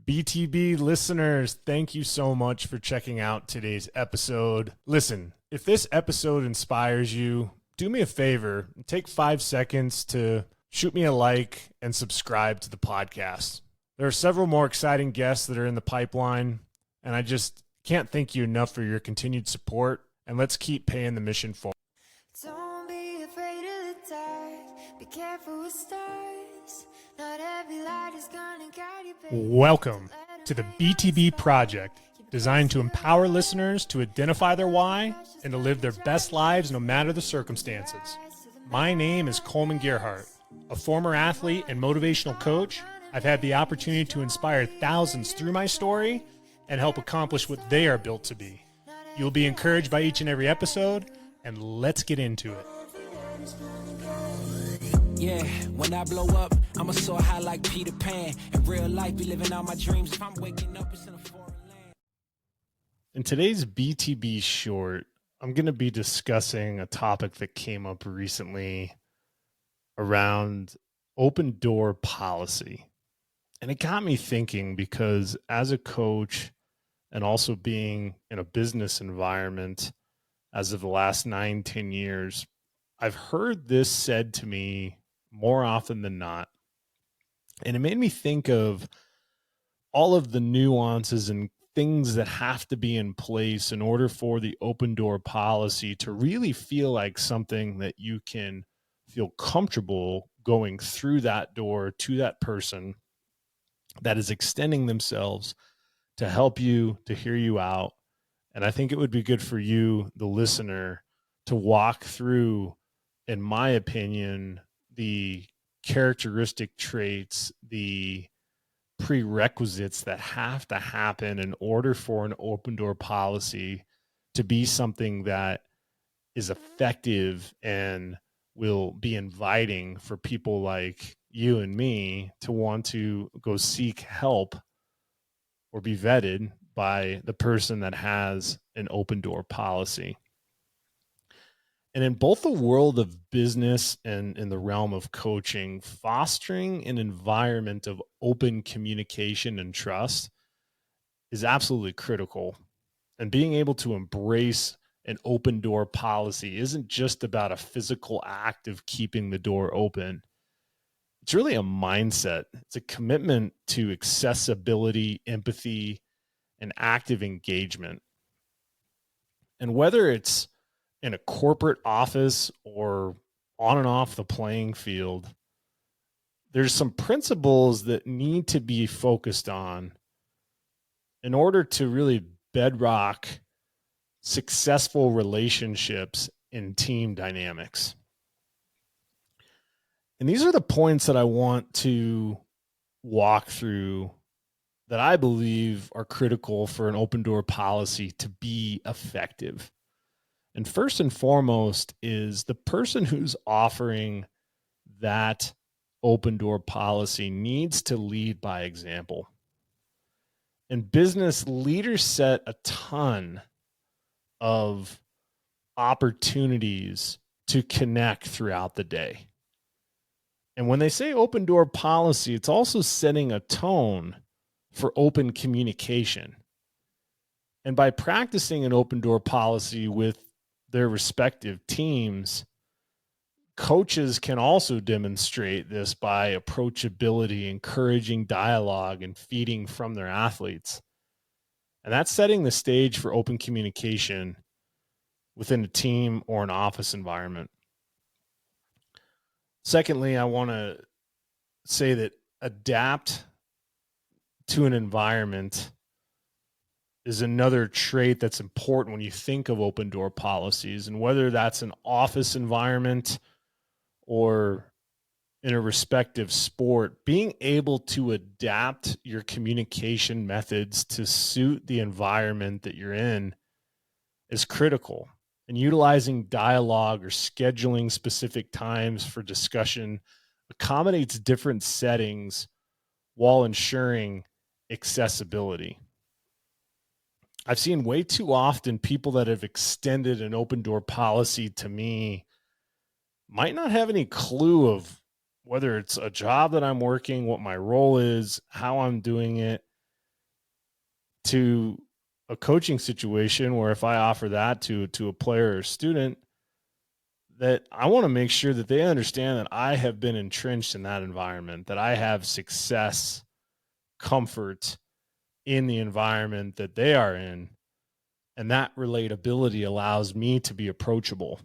BTB listeners, thank you so much for checking out today's episode. Listen, if this episode inspires you, do me a favor, take 5 seconds to shoot me a like and subscribe to the podcast. There are several more exciting guests that are in the pipeline, and I just can't thank you enough for your continued support, and let's keep paying the mission forward. Don't be afraid of the dark. Be careful with stars. Not every light is gonna guide you, baby. Welcome to the BTB Project, designed to empower listeners to identify their why and to live their best lives no matter the circumstances. My name is Coleman Gerhardt, a former athlete and motivational coach. I've had the opportunity to inspire thousands through my story and help accomplish what they are built to be. You'll be encouraged by each and every episode, and let's get into it. Yeah, when I blow up, I'ma soar high like Peter Pan. In real life, be living out my dreams. If I'm waking up, it's in a foreign land. In today's BTB short, I'm going to be discussing a topic that came up recently around open door policy. And it got me thinking because as a coach and also being in a business environment as of the last 9-10 years, I've heard this said to me more often than not. And it made me think of all of the nuances and things that have to be in place in order for the open door policy to really feel like something that you can feel comfortable going through that door to that person that is extending themselves to help you, to hear you out. And I think it would be good for you, the listener, to walk through, in my opinion, the characteristic traits, the prerequisites that have to happen in order for an open door policy to be something that is effective and will be inviting for people like you and me to want to go seek help or be vetted by the person that has an open door policy. And in both the world of business and in the realm of coaching, fostering an environment of open communication and trust is absolutely critical. And being able to embrace an open door policy isn't just about a physical act of keeping the door open. It's really a mindset. It's a commitment to accessibility, empathy, and active engagement. And whether it's in a corporate office or on and off the playing field, there's some principles that need to be focused on in order to really bedrock successful relationships in team dynamics. And these are the points that I want to walk through that I believe are critical for an open door policy to be effective. And first and foremost is the person who's offering that open door policy needs to lead by example. In business, leaders set a ton of opportunities to connect throughout the day. And when they say open door policy, it's also setting a tone for open communication. And by practicing an open door policy with their respective teams, coaches can also demonstrate this by approachability, encouraging dialogue, and feeding from their athletes. And that's setting the stage for open communication within a team or an office environment. Secondly, I want to say that adapt to an environment is another trait that's important when you think of open door policies, and whether that's an office environment or in a respective sport, being able to adapt your communication methods to suit the environment that you're in is critical. And utilizing dialogue or scheduling specific times for discussion accommodates different settings while ensuring accessibility. I've seen way too often people that have extended an open door policy to me might not have any clue of whether it's a job that I'm working, what my role is, how I'm doing it. to a coaching situation where if I offer that to a player or student, that I want to make sure that they understand that I have been entrenched in that environment, that I have success, comfort in the environment that they are in. And that relatability allows me to be approachable.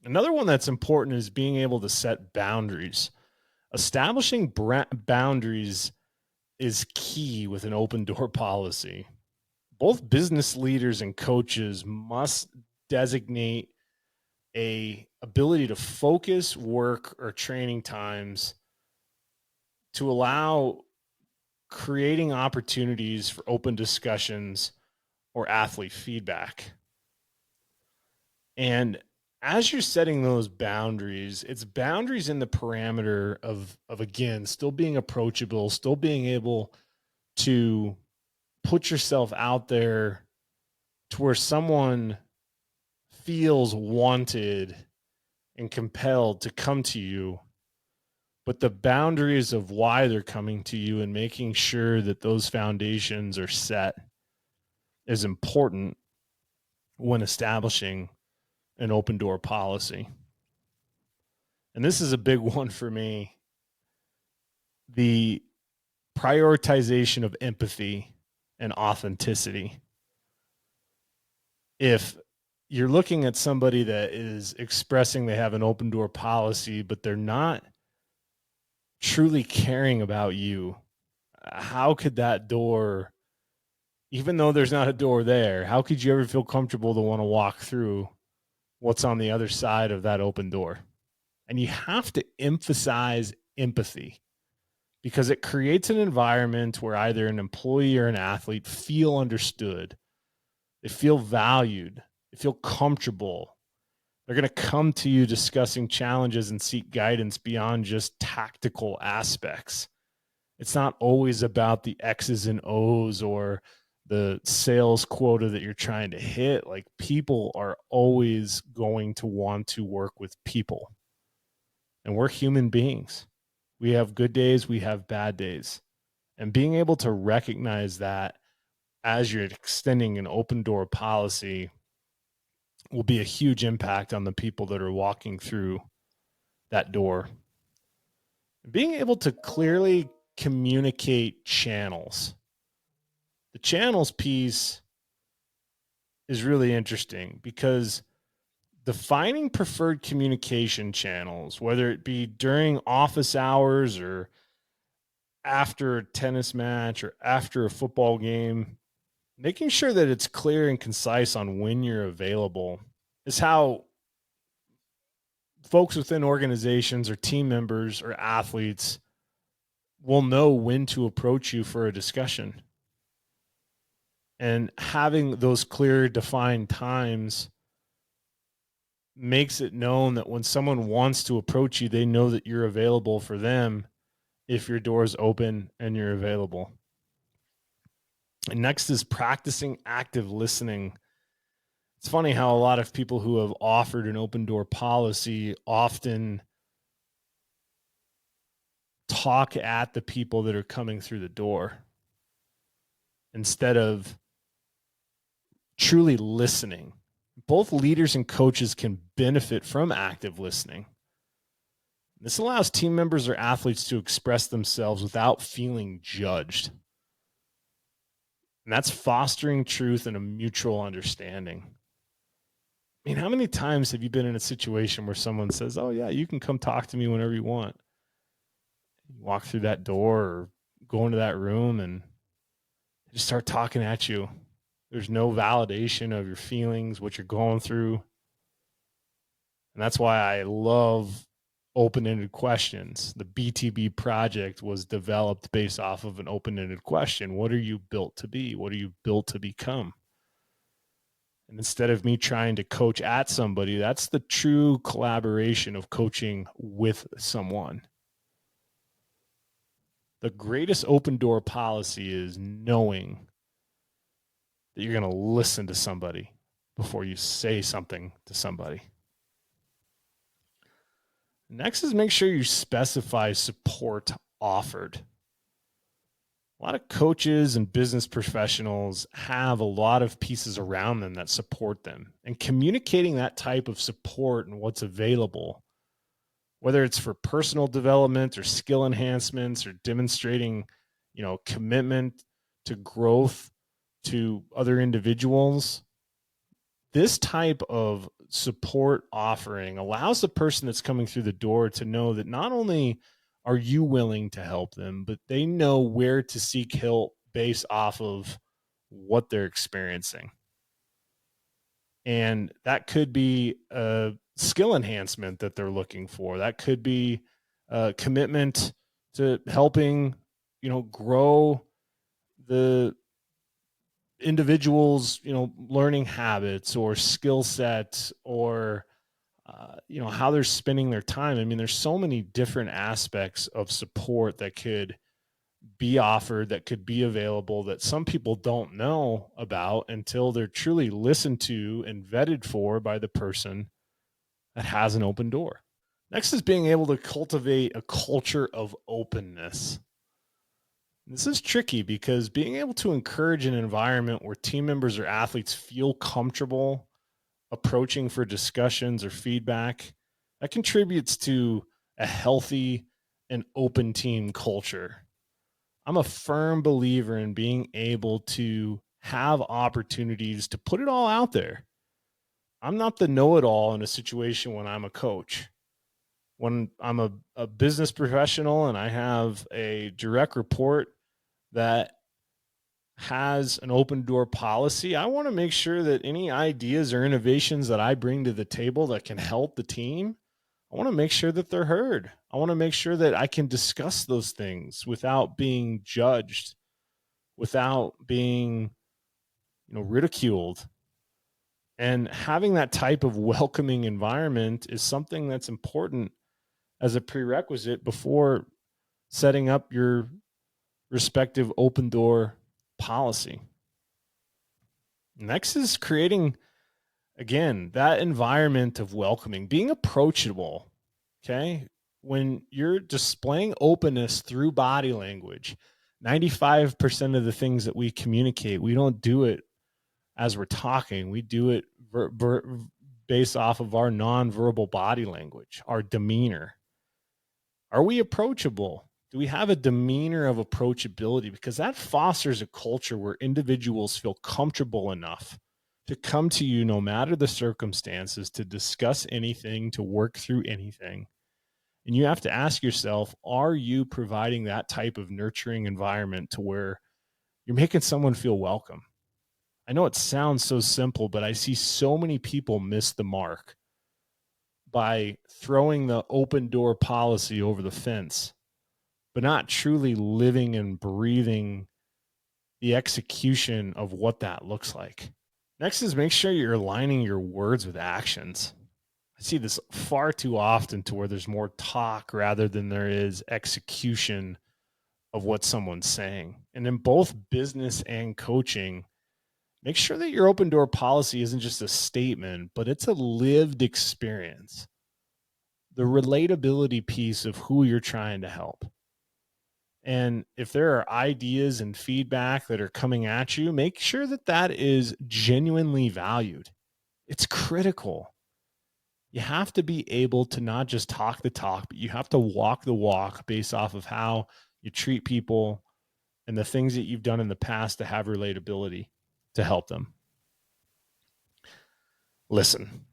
Another one that's important is being able to set boundaries. Establishing boundaries is key with an open door policy. Both business leaders and coaches must designate a ability to focus work or training times to allow creating opportunities for open discussions or athlete feedback. And as you're setting those boundaries, it's boundaries in the parameter of again, still being approachable, still being able to put yourself out there to where someone feels wanted and compelled to come to you, but the boundaries of why they're coming to you and making sure that those foundations are set is important when establishing an open door policy. And this is a big one for me, the prioritization of empathy and authenticity. If you're looking at somebody that is expressing they have an open door policy, but they're not truly caring about you, how could that door, even though there's not a door there, how could you ever feel comfortable to want to walk through what's on the other side of that open door? And you have to emphasize empathy because it creates an environment where either an employee or an athlete feel understood, they feel valued, they feel comfortable. They're going to come to you discussing challenges and seek guidance beyond just tactical aspects. It's not always about the X's and O's or the sales quota that you're trying to hit. Like, people are always going to want to work with people. And we're human beings. We have good days, we have bad days. And being able to recognize that as you're extending an open door policy will be a huge impact on the people that are walking through that door. Being able to clearly communicate channels. The channels piece is really interesting because defining preferred communication channels, whether it be during office hours or after a tennis match or after a football game, making sure that it's clear and concise on when you're available is how folks within organizations or team members or athletes will know when to approach you for a discussion. And having those clear, defined times makes it known that when someone wants to approach you, they know that you're available for them if your door is open and you're available. And next is practicing active listening. It's funny how a lot of people who have offered an open door policy often talk at the people that are coming through the door instead of truly listening. Both leaders and coaches can benefit from active listening. This allows team members or athletes to express themselves without feeling judged. And that's fostering truth and a mutual understanding. I mean, how many times have you been in a situation where someone says, "Oh yeah, you can come talk to me whenever you want." You walk through that door or go into that room and they just start talking at you. There's no validation of your feelings, what you're going through. And that's why I love open-ended questions. The BTB project was developed based off of an open-ended question. What are you built to be? What are you built to become? And instead of me trying to coach at somebody, that's the true collaboration of coaching with someone. The greatest open door policy is knowing that you're going to listen to somebody before you say something to somebody. Next is make sure you specify support offered. A lot of coaches and business professionals have a lot of pieces around them that support them, and communicating that type of support and what's available, whether it's for personal development or skill enhancements or demonstrating, commitment to growth to other individuals, this type of support offering allows the person that's coming through the door to know that not only are you willing to help them, but they know where to seek help based off of what they're experiencing. And that could be a skill enhancement that they're looking for. That could be a commitment to helping, grow the individuals, learning habits or skill sets or, how they're spending their time. I mean, there's so many different aspects of support that could be offered, that could be available, that some people don't know about until they're truly listened to and vetted for by the person that has an open door. Next is being able to cultivate a culture of openness. This is tricky because being able to encourage an environment where team members or athletes feel comfortable approaching for discussions or feedback, that contributes to a healthy and open team culture. I'm a firm believer in being able to have opportunities to put it all out there. I'm not the know it all in a situation when I'm a coach. When I'm a business professional and I have a direct report that has an open door policy, I want to make sure that any ideas or innovations that I bring to the table that can help the team, I want to make sure that they're heard. I want to make sure that I can discuss those things without being judged, without being, ridiculed. And having that type of welcoming environment is something that's important as a prerequisite before setting up your respective open door policy. Next is creating, again, that environment of welcoming, being approachable. Okay. When you're displaying openness through body language, 95% of the things that we communicate, we don't do it as we're talking. We do it based off of our nonverbal body language, our demeanor. Are we approachable? Do we have a demeanor of approachability? Because that fosters a culture where individuals feel comfortable enough to come to you no matter the circumstances, to discuss anything, to work through anything. And you have to ask yourself, are you providing that type of nurturing environment to where you're making someone feel welcome? I know it sounds so simple, but I see so many people miss the mark by throwing the open door policy over the fence, but not truly living and breathing the execution of what that looks like. Next is make sure you're aligning your words with actions. I see this far too often to where there's more talk rather than there is execution of what someone's saying. And in both business and coaching, make sure that your open door policy isn't just a statement, but it's a lived experience. The relatability piece of who you're trying to help. And if there are ideas and feedback that are coming at you, make sure that that is genuinely valued. It's critical. You have to be able to not just talk the talk, but you have to walk the walk based off of how you treat people and the things that you've done in the past to have relatability to help them. Listen,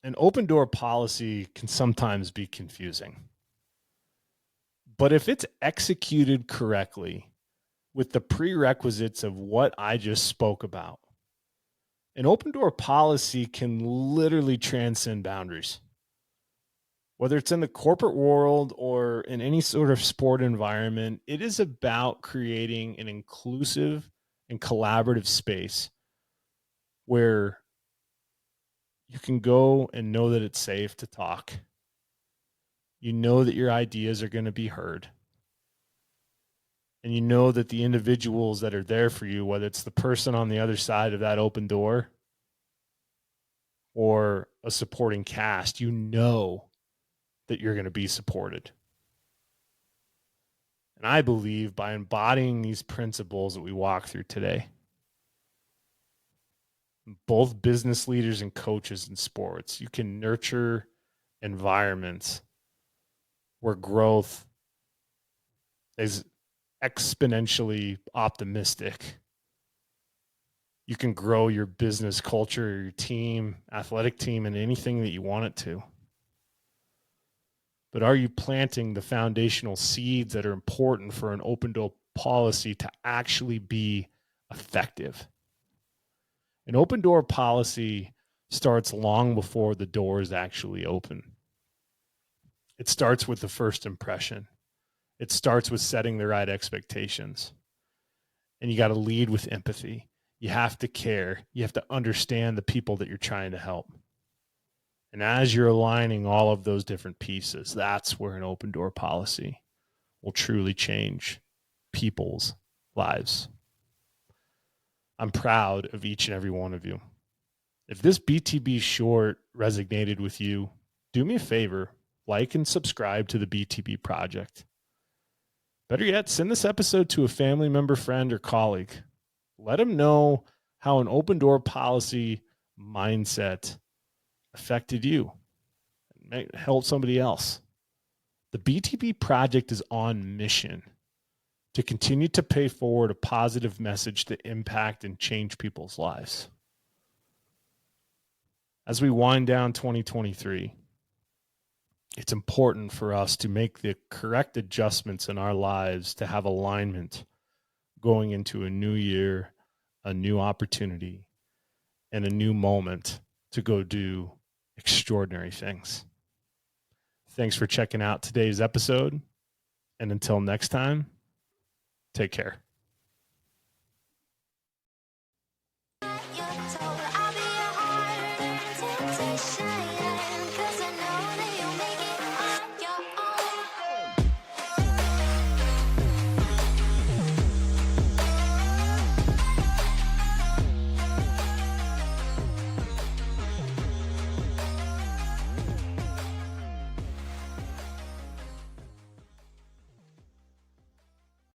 an open door policy can sometimes be confusing. But if it's executed correctly with the prerequisites of what I just spoke about, an open door policy can literally transcend boundaries. Whether it's in the corporate world or in any sort of sport environment, it is about creating an inclusive and collaborative space where you can go and know that it's safe to talk. You know that your ideas are going to be heard. And you know that the individuals that are there for you, whether it's the person on the other side of that open door or a supporting cast, you know that you're going to be supported. And I believe by embodying these principles that we walk through today, both business leaders and coaches in sports, you can nurture environments where growth is exponentially optimistic. You can grow your business culture, your team, athletic team, and anything that you want it to. But are you planting the foundational seeds that are important for an open door policy to actually be effective? An open door policy starts long before the door is actually open. It starts with the first impression. It starts with setting the right expectations. And you got to lead with empathy. You have to care. You have to understand the people that you're trying to help. And as you're aligning all of those different pieces, that's where an open door policy will truly change people's lives. I'm proud of each and every one of you. If this BTB short resonated with you, do me a favor, like and subscribe to the BTB project. Better yet, send this episode to a family member, friend, or colleague. Let them know how an open door policy mindset affected you. It might help somebody else. The BTB project is on mission to continue to pay forward a positive message to impact and change people's lives. As we wind down 2023, it's important for us to make the correct adjustments in our lives to have alignment going into a new year, a new opportunity, and a new moment to go do extraordinary things. Thanks for checking out today's episode. And until next time, take care. You're told I'll be a hard temptation.